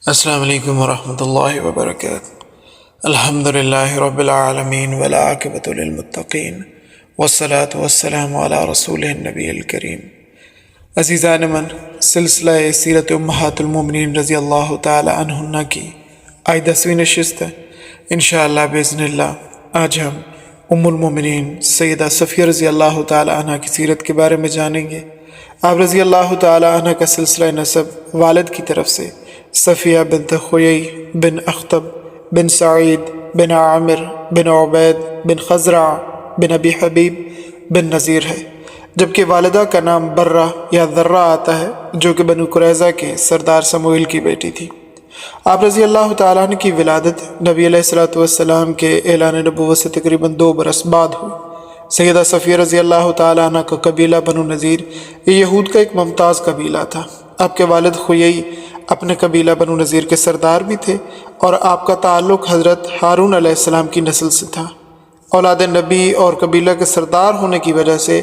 السلام علیکم ورحمۃ اللہ وبرکاتہ۔ الحمد للہ رب العالمین والعاقبۃ للمتقین والصلاة والسلام علی رسول النبی الکریم۔ عزیزان من، سلسلہ سیرت امہات المومنین رضی اللہ تعالی عنہن کی آج 10ویں نشست ہے۔ انشاءاللہ باذن اللہ آج ہم ام المومنین سیدہ صفیہ رضی اللہ تعالی عنہ کی سیرت کے بارے میں جانیں گے۔ آپ رضی اللہ تعالی عنہ کا سلسلہ نسب والد کی طرف سے صفیہ بنت خویی بن اخطب بن سعید بن عامر بن عبید بن خزرع بن ابی حبیب بن نذیر ہے، جبکہ والدہ کا نام برہ یا ذرہ آتا ہے، جو کہ بنو قریظہ کے سردار سموئیل کی بیٹی تھی۔ آپ رضی اللہ تعالیٰ عنہ کی ولادت نبی علیہ السلام کے اعلان نبوت سے تقریباً 2 برس بعد ہوئی۔ سیدہ صفیہ رضی اللہ تعالیٰ عنہ کا قبیلہ بنو نذیر یہ یہود کا ایک ممتاز قبیلہ تھا۔ آپ کے والد خویی اپنے قبیلہ بنو نذیر کے سردار بھی تھے، اور آپ کا تعلق حضرت ہارون علیہ السلام کی نسل سے تھا۔ اولاد نبی اور قبیلہ کے سردار ہونے کی وجہ سے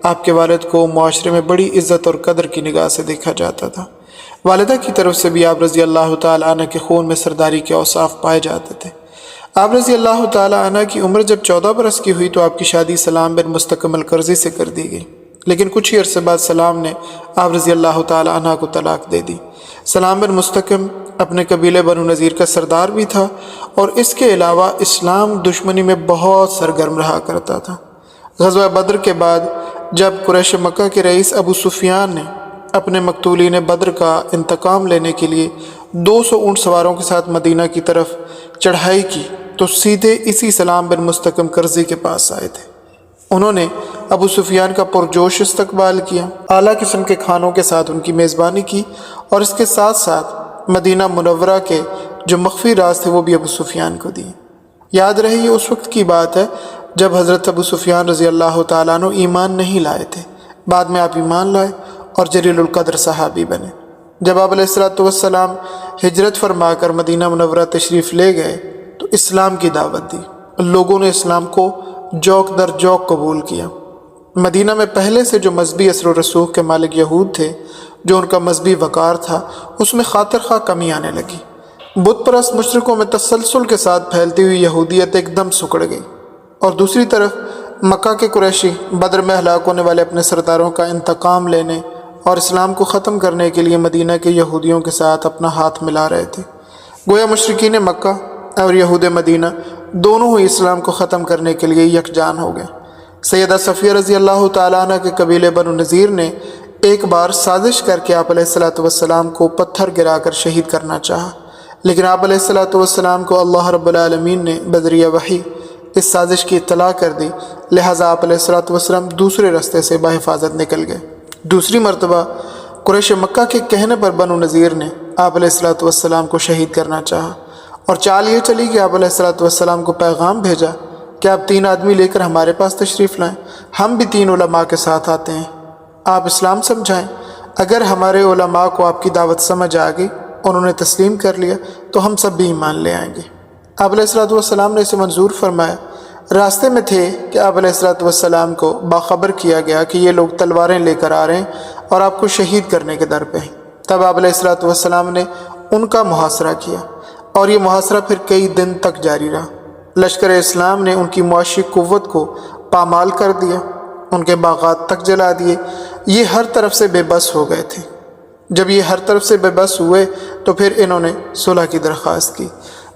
آپ کے والد کو معاشرے میں بڑی عزت اور قدر کی نگاہ سے دیکھا جاتا تھا۔ والدہ کی طرف سے بھی آپ رضی اللہ تعالیٰ عنہ کے خون میں سرداری کے اوصاف پائے جاتے تھے۔ آپ رضی اللہ تعالیٰ عنہ کی عمر جب 14 برس کی ہوئی تو آپ کی شادی سلام بن مستقم القرظی سے کر دی گئی، لیکن کچھ ہی عرصے بعد سلام نے آپ رضی اللہ تعالیٰ عنہ کو طلاق دے دی۔ سلام بن مستقم اپنے قبیلے بنو نذیر کا سردار بھی تھا، اور اس کے علاوہ اسلام دشمنی میں بہت سرگرم رہا کرتا تھا۔ غزوہ بدر کے بعد جب قریش مکہ کے رئیس ابو سفیان نے اپنے مقتولین بدر کا انتقام لینے کے لیے 200 اونٹ سواروں کے ساتھ مدینہ کی طرف چڑھائی کی تو سیدھے اسی سلام بن مستقم قرظی کے پاس آئے تھے۔ انہوں نے ابو سفیان کا پرجوش استقبال کیا، اعلیٰ قسم کے کھانوں کے ساتھ ان کی میزبانی کی، اور اس کے ساتھ ساتھ مدینہ منورہ کے جو مخفی راز تھے وہ بھی ابو سفیان کو دیے۔ یاد رہے یہ اس وقت کی بات ہے جب حضرت ابو سفیان رضی اللہ تعالیٰ عنہ ایمان نہیں لائے تھے۔ بعد میں آپ ایمان لائے اور جلیل القدر صحابی بنے۔ جب آپ علیہ السلام ہجرت فرما کر مدینہ منورہ تشریف لے گئے تو اسلام کی دعوت دی، لوگوں نے اسلام کو جوک در جوک قبول کیا۔ مدینہ میں پہلے سے جو مذہبی اثر و رسوخ کے مالک یہود تھے، جو ان کا مذہبی وقار تھا، اس میں خاطر خواہ کمی آنے لگی۔ بت پرست مشرکوں میں تسلسل کے ساتھ پھیلتی ہوئی یہودیت ایک دم سکڑ گئی، اور دوسری طرف مکہ کے قریشی بدر میں ہلاک ہونے والے اپنے سرداروں کا انتقام لینے اور اسلام کو ختم کرنے کے لیے مدینہ کے یہودیوں کے ساتھ اپنا ہاتھ ملا رہے تھے۔ گویا مشرکین مکہ اور یہود مدینہ دونوں ہی اسلام کو ختم کرنے کے لیے یکجان ہو گئے۔ سیدہ صفیہ رضی اللہ تعالیٰ عنہ کے قبیلے بنو نذیر نے ایک بار سازش کر کے آپ علیہ السلام کو پتھر گرا کر شہید کرنا چاہا، لیکن آپ علیہ السلام کو اللہ رب العالمین نے بذریعہ وحی اس سازش کی اطلاع کر دی، لہٰذا آپ علیہ السلام دوسرے راستے سے بحفاظت نکل گئے۔ دوسری مرتبہ قریش مکہ کے کہنے پر بنو نذیر نے آپ علیہ السلام کو شہید کرنا چاہا، اور چال یہ چلی کہ آپ علیہ السلام کو پیغام بھیجا کہ آپ 3 آدمی لے کر ہمارے پاس تشریف لائیں، ہم بھی 3 علماء کے ساتھ آتے ہیں، آپ اسلام سمجھائیں۔ اگر ہمارے علماء کو آپ کی دعوت سمجھ آ گئی، انہوں نے تسلیم کر لیا، تو ہم سب بھی ایمان لے آئیں گے۔ آپ علیہ السلام نے اسے منظور فرمایا۔ راستے میں تھے کہ آپ علیہ السلام کو باخبر کیا گیا کہ یہ لوگ تلواریں لے کر آ رہے ہیں اور آپ کو شہید کرنے کے در پہ ہیں۔ تب آپ علیہ السلام نے ان کا محاصرہ کیا، اور یہ محاصرہ پھر کئی دن تک جاری رہا۔ لشکر اسلام نے ان کی معاشی قوت کو پامال کر دیا، ان کے باغات تک جلا دیے۔ یہ ہر طرف سے بے بس ہو گئے تھے۔ جب یہ ہر طرف سے بے بس ہوئے تو پھر انہوں نے صلح کی درخواست کی۔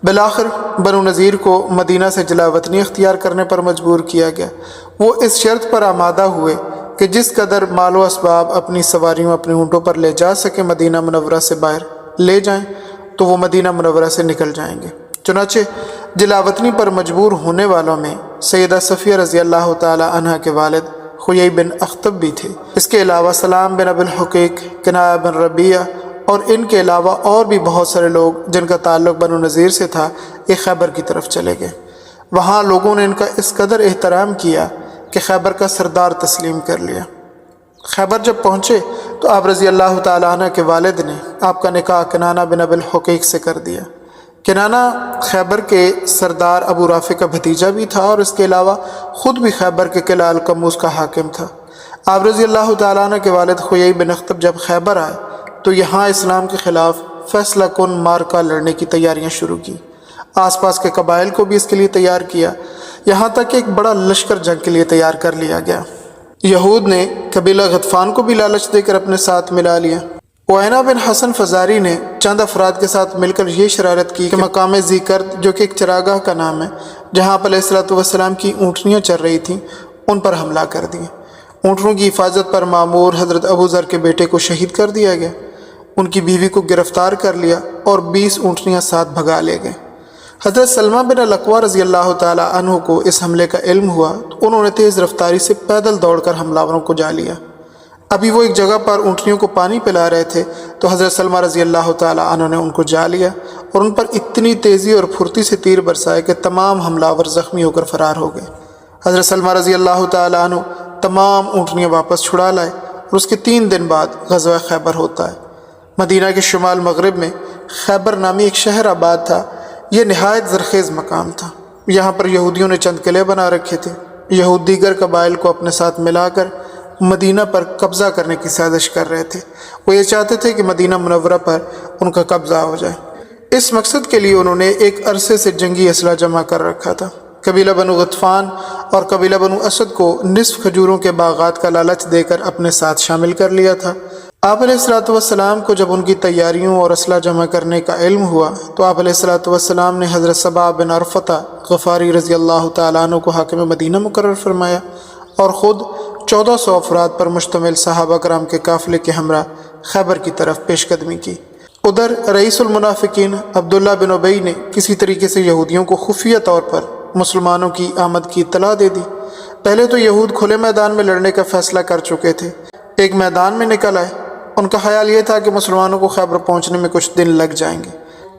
بالآخر بنو نذیر کو مدینہ سے جلا وطنی اختیار کرنے پر مجبور کیا گیا۔ وہ اس شرط پر آمادہ ہوئے کہ جس قدر مال و اسباب اپنی سواریوں اپنے اونٹوں پر لے جا سکے مدینہ منورہ سے باہر لے جائیں تو وہ مدینہ منورہ سے نکل جائیں گے۔ چنانچہ جلا وطنی پر مجبور ہونے والوں میں سیدہ صفیہ رضی اللہ تعالی عنہ کے والد خویی بن اخطب بھی تھے۔ اس کے علاوہ سلام بن ابی الحقیق، کنانہ بن ربیعہ، اور ان کے علاوہ اور بھی بہت سارے لوگ جن کا تعلق بنو نذیر سے تھا، یہ خیبر کی طرف چلے گئے۔ وہاں لوگوں نے ان کا اس قدر احترام کیا کہ خیبر کا سردار تسلیم کر لیا۔ خیبر جب پہنچے تو آپ رضی اللہ تعالیٰ عنہ کے والد نے آپ کا نکاح کنانہ بن ابی الحقیق سے کر دیا۔ کنانہ خیبر کے سردار ابو رافع کا بھتیجا بھی تھا، اور اس کے علاوہ خود بھی خیبر کے قلعہ القموس کا حاکم تھا۔ آپ رضی اللہ تعالیٰ عنہ کے والد خویی بن اخطب جب خیبر آئے تو یہاں اسلام کے خلاف فیصلہ کن مارکا لڑنے کی تیاریاں شروع کی۔ آس پاس کے قبائل کو بھی اس کے لیے تیار کیا، یہاں تک کہ ایک بڑا لشکر جنگ کے لیے تیار کر لیا گیا۔ یہود نے قبیلہ غطفان کو بھی لالچ دے کر اپنے ساتھ ملا لیا۔ عیینہ بن حسن فزاری نے چند افراد کے ساتھ مل کر یہ شرارت کی کہ مقام ذیکرد، جو کہ ایک چراگاہ کا نام ہے جہاں پر علیہ السلام کی اونٹنیاں چر رہی تھیں، ان پر حملہ کر دیا۔ اونٹنوں کی حفاظت پر مامور حضرت ابو ذر کے بیٹے کو شہید کر دیا گیا۔ ان کی بیوی کو گرفتار کر لیا اور 20 اونٹنیاں ساتھ بھگا لے گئے۔ حضرت سلمہ بن الاکوع رضی اللہ تعالی عنہ کو اس حملے کا علم ہوا تو انہوں نے تیز رفتاری سے پیدل دوڑ کر حملاوروں کو جا لیا۔ ابھی وہ ایک جگہ پر اونٹنیوں کو پانی پلا رہے تھے تو حضرت سلمہ رضی اللہ تعالی عنہ نے ان کو جا لیا اور ان پر اتنی تیزی اور پھرتی سے تیر برسائے کہ تمام حملاور زخمی ہو کر فرار ہو گئے۔ حضرت سلمہ رضی اللہ تعالی عنہ تمام اونٹنیاں واپس چھڑا لائے اور اس کے 3 دن بعد غزوہ خیبر ہوتا ہے۔ مدینہ کے شمال مغرب میں خیبر نامی ایک شہر آباد تھا۔ یہ نہایت زرخیز مقام تھا۔ یہاں پر یہودیوں نے چند قلعے بنا رکھے تھے۔ یہود دیگر قبائل کو اپنے ساتھ ملا کر مدینہ پر قبضہ کرنے کی سازش کر رہے تھے۔ وہ یہ چاہتے تھے کہ مدینہ منورہ پر ان کا قبضہ ہو جائے۔ اس مقصد کے لیے انہوں نے ایک عرصے سے جنگی اسلحہ جمع کر رکھا تھا۔ قبیلہ بنو غطفان اور قبیلہ بنو اسد کو نصف کھجوروں کے باغات کا لالچ دے کر اپنے ساتھ شامل کر لیا تھا۔ آپ علیہ السلام کو جب ان کی تیاریوں اور اسلحہ جمع کرنے کا علم ہوا تو آپ علیہ السلام نے حضرت صبا بن عرفتہ غفاری رضی اللہ تعالیٰ عنہ کو حاکم مدینہ مقرر فرمایا اور خود 1400 افراد پر مشتمل صحابہ کرام کے قافلے کے ہمراہ خیبر کی طرف پیش قدمی کی۔ ادھر رئیس المنافقین عبداللہ بن ابی نے کسی طریقے سے یہودیوں کو خفیہ طور پر مسلمانوں کی آمد کی اطلاع دے دی۔ پہلے تو یہود کھلے میدان میں لڑنے کا فیصلہ کر چکے تھے، ایک میدان میں نکل آئے۔ ان کا خیال یہ تھا کہ مسلمانوں کو خیبر پہنچنے میں کچھ دن لگ جائیں گے۔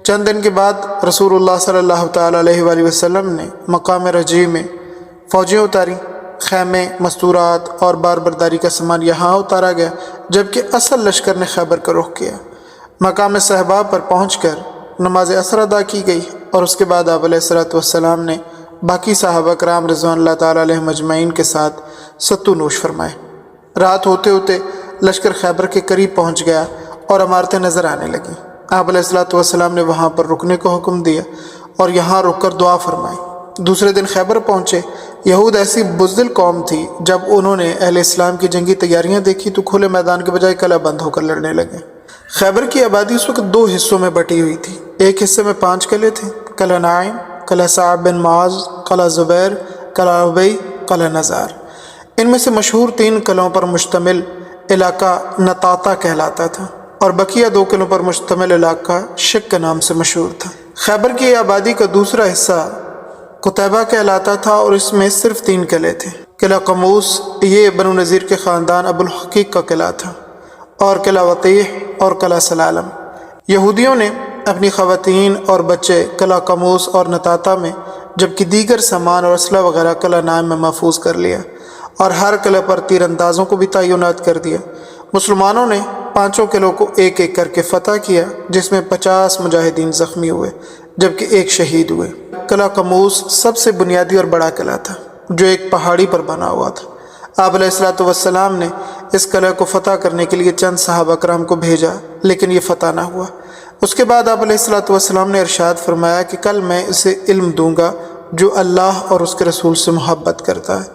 چند دن کے بعد رسول اللہ صلی اللہ تعالیٰ علیہ وآلہ وسلم نے مقام رجیع میں فوجیں اتاری۔ خیمے، مستورات اور بار برداری کا سامان یہاں اتارا گیا، جبکہ اصل لشکر نے خیبر کا رخ کیا۔ مقام صحبا پر پہنچ کر نماز عصر ادا کی گئی اور اس کے بعد آپ علیہ السلام نے باقی صحابہ کرام رضوان اللہ تعالیٰ علیہ مجمعین کے ساتھ ستو نوش فرمائے۔ رات ہوتے ہوتے لشکر خیبر کے قریب پہنچ گیا اور عمارتیں نظر آنے لگیں۔ آپ علیہ السلام نے وہاں پر رکنے کو حکم دیا اور یہاں رک کر دعا فرمائی۔ دوسرے دن خیبر پہنچے۔ یہود ایسی بزدل قوم تھی، جب انہوں نے اہل اسلام کی جنگی تیاریاں دیکھی تو کھلے میدان کے بجائے قلعہ بند ہو کر لڑنے لگے۔ خیبر کی آبادی اس وقت 2 حصوں میں بٹی ہوئی تھی۔ ایک حصے میں 5 قلعے تھے: قلعہ نعیم، قلعہ صعب بن معاذ، قلعہ زبیر، قلعہ ابی، قلعہ نزار۔ ان میں سے مشہور 3 قلعوں پر مشتمل علاقہ نطاطا کہلاتا تھا اور بقیہ 2 قلعوں پر مشتمل علاقہ شک کے نام سے مشہور تھا۔ خیبر کی آبادی کا دوسرا حصہ قتیبہ کہلاتا تھا اور اس میں صرف 3 قلعے تھے۔ قلعہ قموس، یہ بنو نذیر کے خاندان ابو الحقیق کا قلعہ تھا، اور قلعہ وطیح اور قلعہ سلالم۔ یہودیوں نے اپنی خواتین اور بچے قلعہ قموس اور نطاطا میں، جبکہ دیگر سامان اور اسلحہ وغیرہ قلعہ نعیم میں محفوظ کر لیا اور ہر قلعے پر تیر اندازوں کو بھی تعینات کر دیا۔ مسلمانوں نے 5 قلعوں کو ایک ایک کر کے فتح کیا، جس میں 50 مجاہدین زخمی ہوئے جبکہ 1 شہید ہوئے۔ قلعہ قموس سب سے بنیادی اور بڑا قلعہ تھا، جو ایک پہاڑی پر بنا ہوا تھا۔ آپ علیہ السلام نے اس قلعے کو فتح کرنے کے لیے چند صحابہ کرام کو بھیجا، لیکن یہ فتح نہ ہوا۔ اس کے بعد آپ علیہ السلام نے ارشاد فرمایا کہ کل میں اسے علم دوں گا جو اللہ اور اس کے رسول سے محبت کرتا ہے،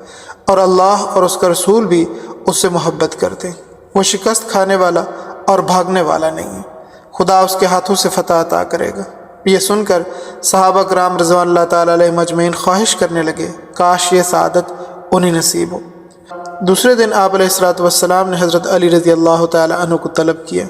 اور اللہ اور اس کا رسول بھی اس سے محبت کرتے ہیں۔ وہ شکست کھانے والا اور بھاگنے والا نہیں ہے، خدا اس کے ہاتھوں سے فتح عطا کرے گا۔ یہ سن کر صحابہ کرام رضوان اللہ تعالیٰ علیہ مجمعین خواہش کرنے لگے کاش یہ سعادت انہیں نصیب ہو۔ دوسرے دن آپ علیہ السلام نے حضرت علی رضی اللہ تعالیٰ عنہ کو طلب کیا۔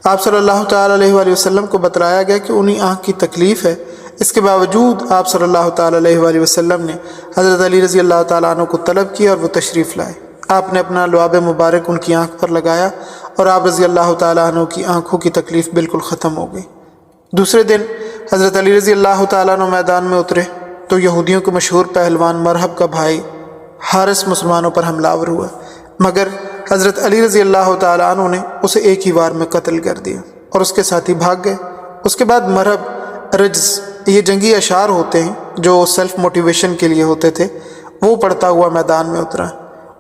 آپ صلی اللہ تعالیٰ علیہ وآلہ وسلم کو بتلایا گیا کہ انہیں آنکھ کی تکلیف ہے۔ اس کے باوجود آپ صلی اللہ تعالیٰ علیہ وآلہ وسلم نے حضرت علی رضی اللہ تعالیٰ عنہ کو طلب کیا اور وہ تشریف لائے۔ آپ نے اپنا لعاب مبارک ان کی آنکھ پر لگایا اور آپ رضی اللہ تعالیٰ عنہ کی آنکھوں کی تکلیف بالکل ختم ہو گئی۔ دوسرے دن حضرت علی رضی اللہ تعالیٰ عنہ میدان میں اترے تو یہودیوں کے مشہور پہلوان مرحب کا بھائی حارث مسلمانوں پر حملہ آور ہوا، مگر حضرت علی رضی اللہ تعالیٰ عنہ نے اسے ایک ہی وار میں قتل کر دیا اور اس کے ساتھی بھاگ گئے۔ اس کے بعد مرحب رجز، یہ جنگی اشعار ہوتے ہیں جو سیلف موٹیویشن کے لیے ہوتے تھے، وہ پڑھتا ہوا میدان میں اترا۔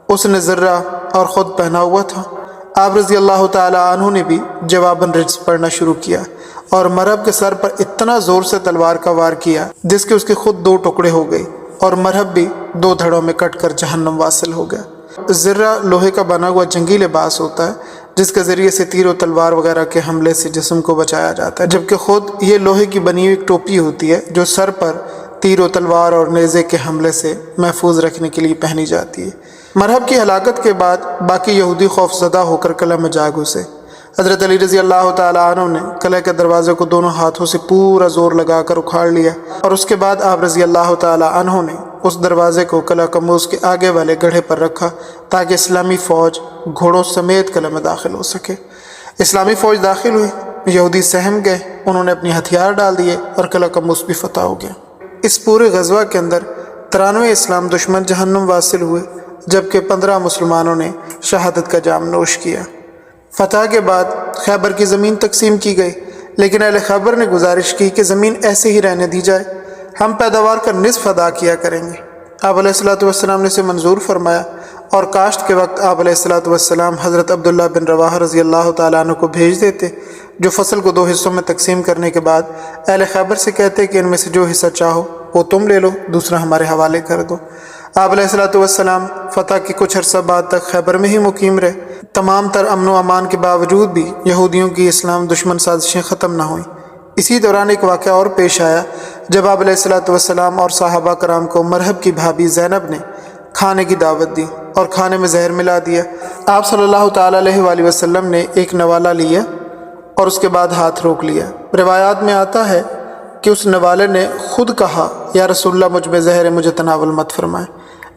اس نے ذرہ اور خود پہنا ہوا تھا۔ آپ رضی اللہ تعالیٰ عنہ نے بھی جواباً رجز پڑھنا شروع کیا اور مرہب کے سر پر اتنا زور سے تلوار کا وار کیا جس کے اس کے خود 2 ٹکڑے ہو گئی اور مرہب بھی 2 دھڑوں میں کٹ کر جہنم واصل ہو گیا۔ ذرہ لوہے کا بنا ہوا جنگی لباس ہوتا ہے جس کے ذریعے سے تیر و تلوار وغیرہ کے حملے سے جسم کو بچایا جاتا ہے، جبکہ خود یہ لوہے کی بنی ہوئی ایک ٹوپی ہوتی ہے جو سر پر تیر و تلوار اور نیزے کے حملے سے محفوظ رکھنے کے لیے پہنی جاتی ہے۔ مرہب کی ہلاکت کے بعد باقی یہودی خوف زدہ ہو کر قلعہ میں جا گھسے۔ حضرت علی رضی اللہ تعالیٰ عنہ نے قلعہ کے دروازے کو دونوں ہاتھوں سے پورا زور لگا کر اکھاڑ لیا اور اس کے بعد آپ رضی اللہ تعالیٰ عنہ نے اس دروازے کو قلعہ کموز کے آگے والے گڑھے پر رکھا تاکہ اسلامی فوج گھوڑوں سمیت قلعہ میں داخل ہو سکے۔ اسلامی فوج داخل ہوئی، یہودی سہم گئے، انہوں نے اپنے ہتھیار ڈال دیے اور قلعہ کموز بھی فتح ہو گیا۔ اس پورے غزوہ کے اندر 93 اسلام دشمن جہنم واصل ہوئے، جبکہ 15 مسلمانوں نے شہادت کا جام نوش کیا۔ فتح کے بعد خیبر کی زمین تقسیم کی گئی، لیکن اہل خیبر نے گزارش کی کہ زمین ایسے ہی رہنے دی جائے، ہم پیداوار کا نصف ادا کیا کریں گے۔ آپ علیہ الصلوۃ والسلام نے اسے منظور فرمایا اور کاشت کے وقت آپ علیہ الصلوۃ والسلام حضرت عبداللہ بن رواحہ رضی اللہ تعالیٰ عنہ کو بھیج دیتے، جو فصل کو 2 حصوں میں تقسیم کرنے کے بعد اہل خیبر سے کہتے کہ ان میں سے جو حصہ چاہو وہ تم لے لو، دوسرا ہمارے حوالے کر دو۔ آپ علیہ الصلوۃ والسلام فتح کی کچھ عرصہ بعد تک خیبر میں ہی مقیم رہے۔ تمام تر امن و امان کے باوجود بھی یہودیوں کی اسلام دشمن سازشیں ختم نہ ہوئیں۔ اسی دوران ایک واقعہ اور پیش آیا جب آپ علیہ الصلوۃ والسلام اور صحابہ کرام کو مرہب کی بھابی زینب نے کھانے کی دعوت دی اور کھانے میں زہر ملا دیا۔ آپ صلی اللہ تعالیٰ علیہ وآلہ وسلم نے ایک نوالہ لیا اور اس کے بعد ہاتھ روک لیا۔ روایات میں آتا ہے کہ اس نوالے نے خود کہا، یا رسول اللہ مجھ میں زہر ہے، مجھے تناول مت فرمائیں،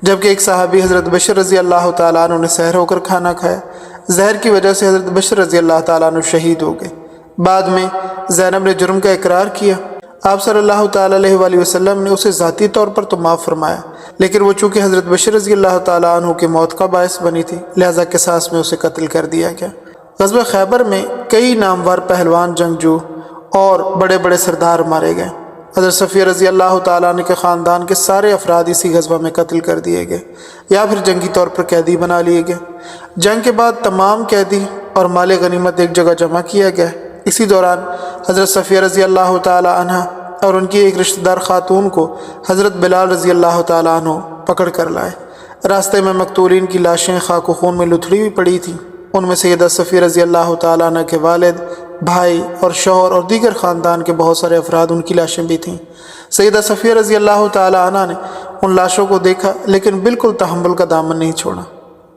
جبکہ ایک صحابی حضرت بشر رضی اللہ تعالیٰ عنہ نے سحر ہو کر کھانا کھایا۔ زہر کی وجہ سے حضرت بشر رضی اللہ تعالیٰ عنہ شہید ہو گئے۔ بعد میں زینب نے جرم کا اقرار کیا۔ آپ صلی اللہ تعالیٰ علیہ وآلہ وسلم نے اسے ذاتی طور پر تو معاف فرمایا، لیکن وہ چونکہ حضرت بشر رضی اللہ تعالیٰ عنہ کی موت کا باعث بنی تھی، لہذا قصاص میں اسے قتل کر دیا گیا۔ غزوہ خیبر میں کئی نامور پہلوان جنگجو اور بڑے بڑے سردار مارے گئے۔ حضرت صفیہ رضی اللہ تعالیٰ عنہ کے خاندان کے سارے افراد اسی غزوہ میں قتل کر دیے گئے یا پھر جنگی طور پر قیدی بنا لیے گئے۔ جنگ کے بعد تمام قیدی اور مال غنیمت ایک جگہ جمع کیا گیا۔ اسی دوران حضرت صفیہ رضی اللہ تعالیٰ عنہ اور ان کی ایک رشتہ دار خاتون کو حضرت بلال رضی اللہ تعالیٰ عنہ پکڑ کر لائے۔ راستے میں مقتولین کی لاشیں خاک و خون میں لتھڑی ہوئی پڑی تھیں۔ ان میں سیدہ صفیہ رضی اللہ تعالیٰ عنہ کے والد، بھائی اور شوہر اور دیگر خاندان کے بہت سارے افراد ان کی لاشیں بھی تھیں۔ سیدہ صفیہ رضی اللہ تعالیٰ عنہ نے ان لاشوں کو دیکھا لیکن بالکل تحمل کا دامن نہیں چھوڑا،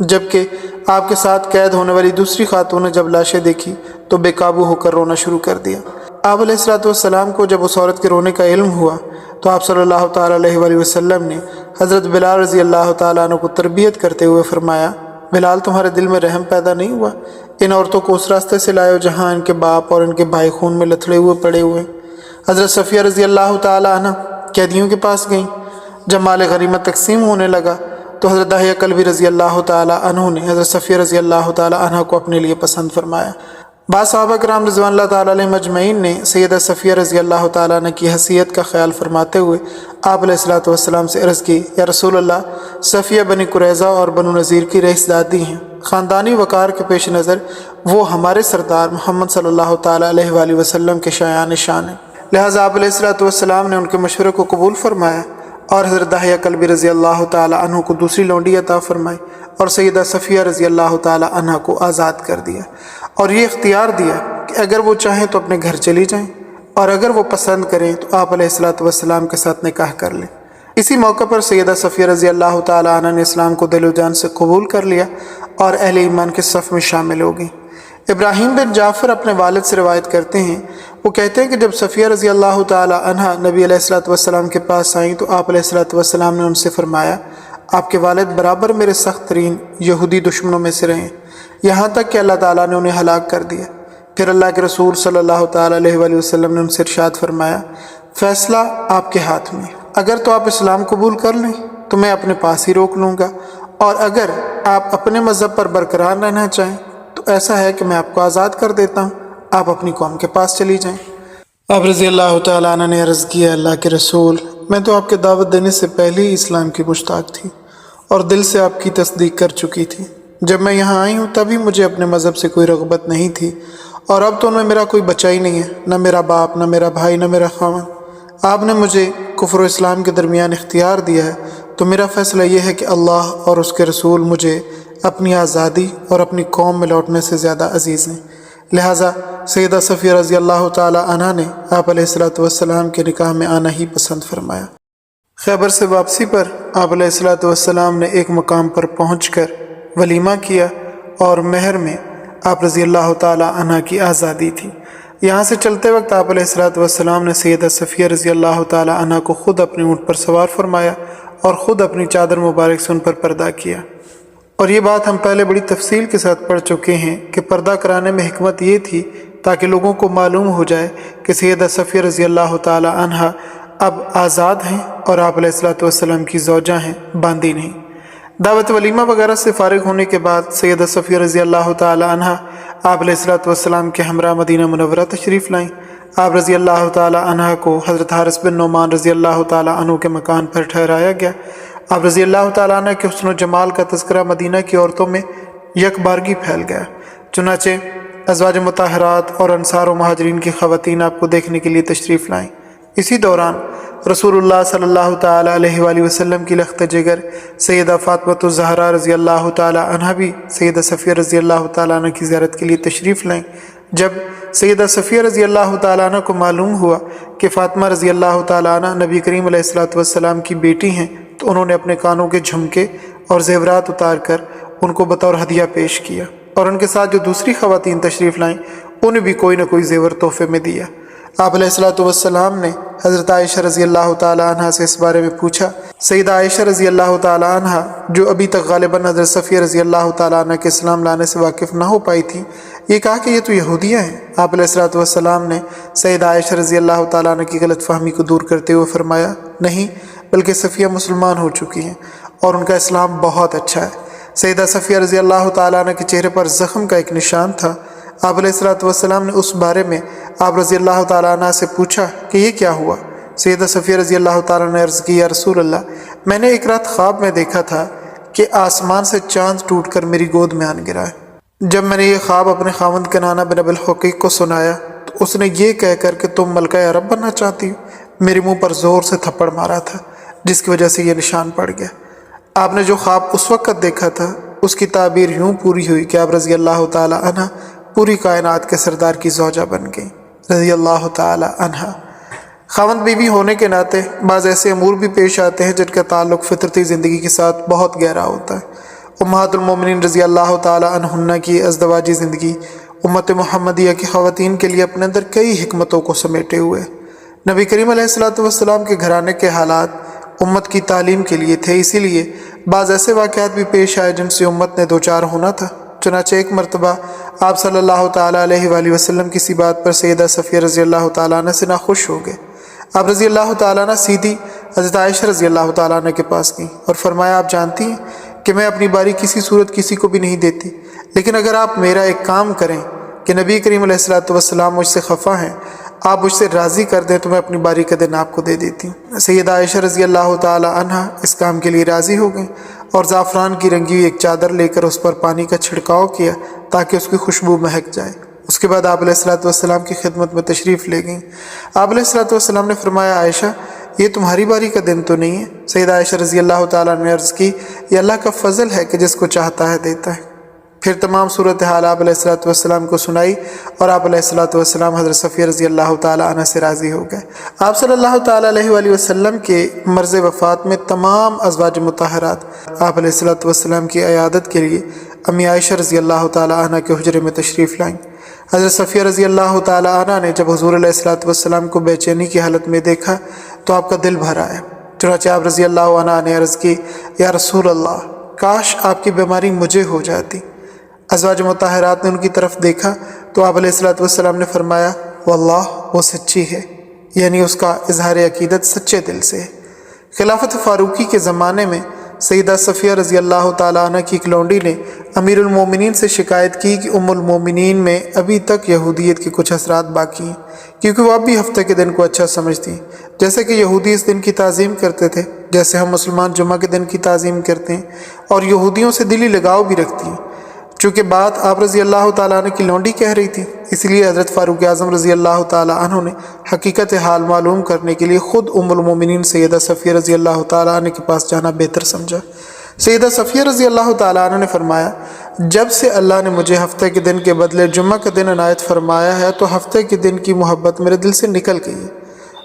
جبکہ آپ کے ساتھ قید ہونے والی دوسری خاتون نے جب لاشیں دیکھی تو بے قابو ہو کر رونا شروع کر دیا۔ آپ علیہ الصلوۃ والسلام کو جب اس عورت کے رونے کا علم ہوا تو آپ صلی اللہ تعالیٰ علیہ وآلہ وسلم نے حضرت بلال رضی اللہ تعالیٰ عنہ کو تربیت کرتے ہوئے فرمایا، بلال تمہارے دل میں رحم پیدا نہیں ہوا؟ ان عورتوں کو اس راستے سے لائے جہاں ان کے باپ اور ان کے بھائی خون میں لتھڑے ہوئے پڑے ہوئے۔ حضرت صفیہ رضی اللہ تعالیٰ عنہ قیدیوں کے پاس گئیں۔ جب مال غنیمت تقسیم ہونے لگا تو حضرت دحیہ کلبی رضی اللہ تعالیٰ عنہ نے حضرت صفیہ رضی اللہ تعالیٰ عنہ کو اپنے لیے پسند فرمایا۔ بعض صحابہ کرام رضوان اللہ تعالیٰ علیہ مجمعین نے سیدہ صفیہ رضی اللہ تعالیٰ عنہ کی حیثیت کا خیال فرماتے ہوئے آپ علیہ الصلوۃ والسلام سے عرض کی، یا رسول اللہ، صفیہ بنی قریظہ اور بنو نذیر کی رئیس دادی ہیں، خاندانی وقار کے پیش نظر وہ ہمارے سردار محمد صلی اللہ تعالیٰ علیہ وآلہ وسلم کے شایان شان ہیں، لہٰذا آپ علیہ الصلوۃ والسلام نے ان کے مشورے کو قبول فرمایا اور حضرت دحیہ کلبی رضی اللہ تعالیٰ عنہ کو دوسری لونڈی عطا فرمائی اور سیدہ صفیہ رضی اللہ تعالیٰ عنہ کو آزاد کر دیا اور یہ اختیار دیا کہ اگر وہ چاہیں تو اپنے گھر چلی جائیں اور اگر وہ پسند کریں تو آپ علیہ الصلوۃ والسلام کے ساتھ نکاح کر لیں۔ اسی موقع پر سیدہ صفیہ رضی اللہ تعالیٰ عنہ نے اسلام کو دل و جان سے قبول کر لیا اور اہل ایمان کے صف میں شامل ہو گئی۔ ابراہیم بن جعفر اپنے والد سے روایت کرتے ہیں، وہ کہتے ہیں کہ جب صفیہ رضی اللہ تعالیٰ عنہ نبی علیہ الصلوۃ والسلام کے پاس آئیں تو آپ علیہ الصلوۃ والسلام نے ان سے فرمایا، آپ کے والد برابر میرے سخت ترین یہودی دشمنوں میں سے رہے، یہاں تک کہ اللہ تعالیٰ نے انہیں ہلاک کر دیا۔ پھر اللہ کے رسول صلی اللہ تعالیٰ علیہ وآلہ وسلم نے ان سے ارشاد فرمایا، فیصلہ آپ کے ہاتھ میں، اگر تو آپ اسلام قبول کر لیں تو میں اپنے پاس ہی روک لوں گا، اور اگر آپ اپنے مذہب پر برقرار رہنا چاہیں تو ایسا ہے کہ میں آپ کو آزاد کر دیتا ہوں، آپ اپنی قوم کے پاس چلی جائیں۔ آپ رضی اللہ تعالیٰ عنہ نے عرض کیا، اللہ کے رسول، میں تو آپ کے دعوت دینے سے پہلے ہی اسلام کی مشتاق تھی اور دل سے آپ کی تصدیق کر چکی تھی۔ جب میں یہاں آئی ہوں تبھی مجھے اپنے مذہب سے کوئی رغبت نہیں تھی اور اب تو ان میں میرا کوئی بچہ ہی نہیں ہے، نہ میرا باپ، نہ میرا بھائی، نہ میرا خاوند۔ آپ نے مجھے کفر و اسلام کے درمیان اختیار دیا ہے، تو میرا فیصلہ یہ ہے کہ اللہ اور اس کے رسول مجھے اپنی آزادی اور اپنی قوم میں لوٹنے سے زیادہ عزیز ہیں۔ لہٰذا سیدہ صفیہ رضی اللہ تعالی عنہا نے آپ علیہ الصلوۃ والسلام کے نکاح میں آنا ہی پسند فرمایا۔ خیبر سے واپسی پر آپ علیہ الصلوۃ والسلام نے ایک مقام پر پہنچ کر ولیمہ کیا اور مہر میں آپ رضی اللہ تعالی عنہ کی آزادی تھی۔ یہاں سے چلتے وقت آپ علیہ الصلوۃ والسلام نے سیدہ صفیہ رضی اللہ تعالی عنہ کو خود اپنے اونٹ پر سوار فرمایا اور خود اپنی چادر مبارک سے ان پر پردہ کیا۔ اور یہ بات ہم پہلے بڑی تفصیل کے ساتھ پڑھ چکے ہیں کہ پردہ کرانے میں حکمت یہ تھی تاکہ لوگوں کو معلوم ہو جائے کہ سیدہ صفیہ رضی اللہ تعالی عنہ اب آزاد ہیں اور آپ علیہ الصلوۃ والسلام کی زوجہ ہیں، باندھی نہیں۔ دعوت ولیمہ وغیرہ سے فارغ ہونے کے بعد سیدہ صفیہ رضی اللہ تعالی عنہ آپ علیہ الصلوۃ والسلام کے ہمراہ مدینہ منورہ تشریف لائیں۔ آپ رضی اللہ تعالی عنہ کو حضرت حارث بن نعمان رضی اللہ تعالی عنہ کے مکان پر ٹھہرایا گیا۔ آپ رضی اللہ تعالیٰ عنہ کے حسن و جمال کا تذکرہ مدینہ کی عورتوں میں یک بارگی پھیل گیا، چنانچہ ازواج مطہرات اور انصار و مہاجرین کی خواتین آپ کو دیکھنے کے لیے تشریف لائیں۔ اسی دوران رسول اللہ صلی اللہ تعالیٰ علیہ وآلہ وسلم کی لخت جگر سیدہ فاطمہ الزہرا رضی اللہ تعالیٰ عنہ بھی سیدہ صفیہ رضی اللہ تعالیٰ عنہ کی زیارت کے لیے تشریف لائیں۔ جب سیدہ صفیہ رضی اللہ تعالیٰ عنہ کو معلوم ہوا کہ فاطمہ رضی اللہ تعالیٰ عنہ نبی کریم علیہ الصلوۃ والسلام کی بیٹی ہیں، تو انہوں نے اپنے کانوں کے جھمکے اور زیورات اتار کر ان کو بطور ہدیہ پیش کیا، اور ان کے ساتھ جو دوسری خواتین تشریف لائیں انہیں بھی کوئی نہ کوئی زیور تحفے میں دیا۔ آپ علیہ الصلوۃ والسلام نے حضرت عائشہ رضی اللہ تعالیٰ عنہ سے اس بارے میں پوچھا۔ سیدہ عائشہ رضی اللہ تعالیٰ عنہ جو ابھی تک غالباً حضرت صفیہ رضی اللہ تعالیٰ عنہ کے اسلام لانے سے واقف نہ ہو پائی تھی، یہ کہا کہ یہ تو یہودیہ ہیں۔ آپ علیہ الصلوۃ والسلام نے سیدہ عائشہ رضی اللہ تعالیٰ عنہ کی غلط فہمی کو دور کرتے ہوئے فرمایا، نہیں، بلکہ صفیہ مسلمان ہو چکی ہیں اور ان کا اسلام بہت اچھا ہے۔ سیدہ صفیہ رضی اللہ تعالیٰ عنہ کے چہرے پر زخم کا ایک نشان تھا۔ آپ علیہ الصلوۃ والسلام نے اس بارے میں آپ رضی اللہ تعالیٰ عنہ سے پوچھا کہ یہ کیا ہوا؟ سیدہ صفیہ رضی اللہ تعالیٰ نے عرض کی، یا رسول اللہ، میں نے ایک رات خواب میں دیکھا تھا کہ آسمان سے چاند ٹوٹ کر میری گود میں آن گرا ہے۔ جب میں نے یہ خواب اپنے خاوند کنانہ بن ابی الحقیق کو سنایا تو اس نے یہ کہہ کر کہ تم ملکہ عرب بننا چاہتی ہو، میرے منہ پر زور سے تھپڑ مارا تھا، جس کی وجہ سے یہ نشان پڑ گیا۔ آپ نے جو خواب اس وقت دیکھا تھا اس کی تعبیر یوں پوری ہوئی کہ آپ رضی اللہ تعالی عنہ پوری کائنات کے سردار کی زوجہ بن گئی، رضی اللہ تعالی عنہ۔ خاوند بیوی ہونے کے ناطے بعض ایسے امور بھی پیش آتے ہیں جن کا تعلق فطرتی زندگی کے ساتھ بہت گہرا ہوتا ہے۔ امہات المومنین رضی اللہ تعالی عنہن کی ازدواجی زندگی امت محمدیہ کی خواتین کے لیے اپنے اندر کئی حکمتوں کو سمیٹے ہوئے۔ نبی کریم علیہ الصلوۃ والسلام کے گھرانے کے حالات امت کی تعلیم کے لیے تھے، اسی لیے بعض ایسے واقعات بھی پیش آئے جن سے امت نے دوچار ہونا تھا۔ چنانچہ ایک مرتبہ آپ صلی اللہ تعالیٰ علیہ وآلہ وسلم کسی بات پر سیدہ صفیہ رضی اللہ تعالیٰ عنہ سے ناخوش ہو گئے۔ آپ رضی اللہ تعالیٰ عنہ سیدھی حضرت عائشہ رضی اللہ تعالیٰ عنہ کے پاس گئیں اور فرمایا، آپ جانتی ہیں کہ میں اپنی باری کسی صورت کسی کو بھی نہیں دیتی، لیکن اگر آپ میرا ایک کام کریں کہ نبی کریم علیہ الصلوۃ والسلام مجھ سے خفا ہیں، آپ مجھ سے راضی کر دیں تو میں اپنی باری کا دن آپ کو دے دیتی ہوں۔ سیدہ عائشہ رضی اللہ تعالی عنہ اس کام کے لیے راضی ہو گئیں اور زعفران کی رنگی ہوئی ایک چادر لے کر اس پر پانی کا چھڑکاؤ کیا تاکہ اس کی خوشبو مہک جائے۔ اس کے بعد آپ علیہ الصلوۃ والسلام کی خدمت میں تشریف لے گئیں۔ آپ علیہ الصلوۃ والسلام نے فرمایا، عائشہ یہ تمہاری باری کا دن تو نہیں ہے؟ سیدہ عائشہ رضی اللہ تعالیٰ نے عرض کی، یہ اللہ کا فضل ہے کہ جس کو چاہتا ہے دیتا ہے۔ پھر تمام صورتحال آپ علیہ الصلوۃ والسلام کو سنائی اور آپ علیہ الصلوۃ والسلام حضرت صفیہ رضی اللہ تعالیٰ عنہ سے راضی ہو گئے۔ آپ صلی اللہ تعالیٰ علیہ وآلہ وسلم کے مرض وفات میں تمام ازواج مطہرات آپ علیہ الصلوۃ والسلام کی عیادت کے لیے امی عائشہ رضی اللہ تعالیٰ عنہ کے حجرے میں تشریف لائیں۔ حضرت صفیہ رضی اللہ تعالیٰ عنہ نے جب حضور علیہ الصلوۃ والسلام کو بے چینی کی حالت میں دیکھا تو آپ کا دل بھر آیا۔ چنانچہ آپ رضی اللہ عنہ نے عرض کی، یا رسول اللہ، کاش آپ کی بیماری مجھے ہو جاتی۔ ازواج مطہرات نے ان کی طرف دیکھا تو آپ علیہ الصلوۃ والسلام نے فرمایا، واللہ وہ سچی ہے، یعنی اس کا اظہار عقیدت سچے دل سے ہے۔ خلافت فاروقی کے زمانے میں سیدہ صفیہ رضی اللہ تعالیٰ عنہ کی ایک لونڈی نے امیر المومنین سے شکایت کی کہ ام المومنین میں ابھی تک یہودیت کے کچھ اثرات باقی ہیں، کیونکہ وہ اب بھی ہفتے کے دن کو اچھا سمجھتی ہیں، جیسے کہ یہودی اس دن کی تعظیم کرتے تھے، جیسے ہم مسلمان جمعہ کے دن کی تعظیم کرتے ہیں، اور یہودیوں سے دلی لگاؤ بھی رکھتی ہیں۔ چونکہ بات آپ رضی اللہ تعالیٰ عنہ کی لونڈی کہہ رہی تھی، اس لیے حضرت فاروق اعظم رضی اللہ تعالیٰ عنہ نے حقیقت حال معلوم کرنے کے لیے خود ام المومنین سیدہ صفیہ رضی اللہ تعالیٰ عنہ کے پاس جانا بہتر سمجھا۔ سیدہ صفیہ رضی اللہ تعالیٰ عنہ نے فرمایا، جب سے اللہ نے مجھے ہفتے کے دن کے بدلے جمعہ کا دن عنایت فرمایا ہے تو ہفتے کے دن کی محبت میرے دل سے نکل گئی ہے۔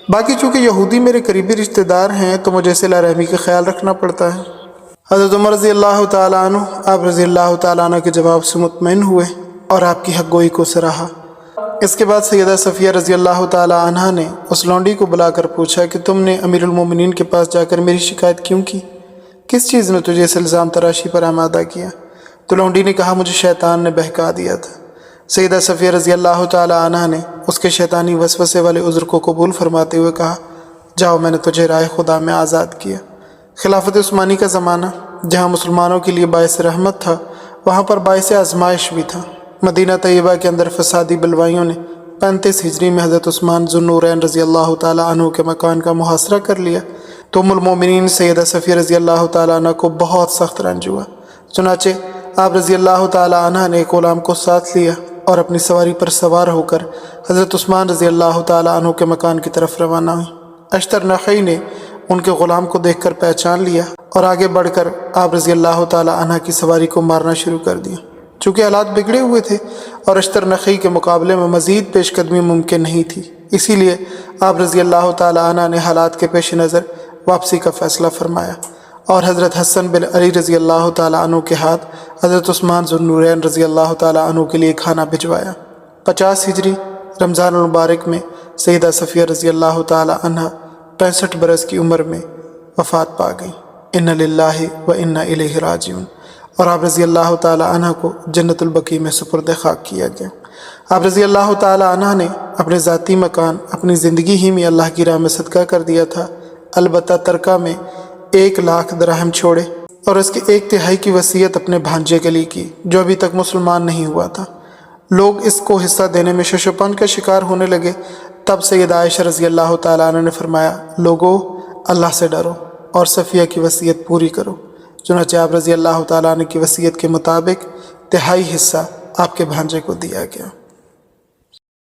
باقی چونکہ یہودی میرے قریبی رشتہ دار ہیں تو مجھے صلہ رحمی کا خیال رکھنا پڑتا ہے۔ حضرت عمر رضی اللہ تعالیٰ عنہ آپ رضی اللہ تعالیٰ عنہ کے جواب سے مطمئن ہوئے اور آپ کی حق گوئی کو سراہا۔ اس کے بعد سیدہ صفیہ رضی اللہ تعالیٰ عنہ نے اس لونڈی کو بلا کر پوچھا کہ تم نے امیر المومنین کے پاس جا کر میری شکایت کیوں کی؟ کس چیز نے تجھے اس الزام تراشی پر آمادہ کیا؟ تو لونڈی نے کہا، مجھے شیطان نے بہکا دیا تھا۔ سیدہ صفیہ رضی اللہ تعالیٰ عنہ نے اس کے شیطانی وسوسے والے عذر کو قبول فرماتے ہوئے کہا، جاؤ میں نے تجھے رائے خدا میں آزاد کیا۔ خلافت عثمانی کا زمانہ جہاں مسلمانوں کے لیے باعث رحمت تھا، وہاں پر باعث آزمائش بھی تھا۔ مدینہ طیبہ کے اندر فسادی بلوائیوں نے 35 ہجری میں حضرت عثمان ذو النورین رضی اللہ تعالیٰ عنہ کے مکان کا محاصرہ کر لیا تو ام المومنین سیدہ صفیہ رضی اللہ تعالیٰ عنہ کو بہت سخت رنج ہوا۔ چنانچہ آپ رضی اللہ تعالیٰ عنہ نے ایک غلام کو ساتھ لیا اور اپنی سواری پر سوار ہو کر حضرت عثمان رضی اللہ تعالیٰ عنہ کے مکان کی طرف روانہ ہوئی۔ اشتر نخعی نے ان کے غلام کو دیکھ کر پہچان لیا اور آگے بڑھ کر آپ رضی اللہ تعالیٰ عنہ کی سواری کو مارنا شروع کر دیا۔ چونکہ حالات بگڑے ہوئے تھے اور اشتر نخعی کے مقابلے میں مزید پیش قدمی ممکن نہیں تھی، اسی لیے آپ رضی اللہ تعالیٰ عنہ نے حالات کے پیش نظر واپسی کا فیصلہ فرمایا اور حضرت حسن بن علی رضی اللہ تعالیٰ عنہ کے ہاتھ حضرت عثمان ذو النورین رضی اللہ تعالیٰ عنہ کے لیے کھانا بھجوایا۔ 50 ہجری رمضان المبارک میں سیدہ صفیہ رضی اللہ تعالیٰ عنہ 65 برس کی عمر میں وفات پا گئی۔ ان للہ و انا الیہ راجعون۔ اور آپ رضی اللہ تعالیٰ عنہ کو جنت البقیع میں سپرد خاک کیا گیا۔ آپ رضی اللہ تعالیٰ عنہ نے اپنے ذاتی مکان اپنی زندگی ہی میں اللہ کی راہ میں صدقہ کر دیا تھا، البتہ ترکہ میں 1 لاکھ دراہم چھوڑے اور اس کے 1/3 کی وصیت اپنے بھانجے کے لیے کی جو ابھی تک مسلمان نہیں ہوا تھا۔ لوگ اس کو حصہ دینے میں ششوپن کا شکار ہونے لگے۔ تب سیدہ عائشہ رضی اللہ تعالیٰ عنہ نے فرمایا، لوگو اللہ سے ڈرو اور صفیہ کی وصیت پوری کرو۔ چنانچہ آپ رضی اللہ تعالیٰ عنہ کی وصیت کے مطابق 1/3 حصہ آپ کے بھانجے کو دیا گیا۔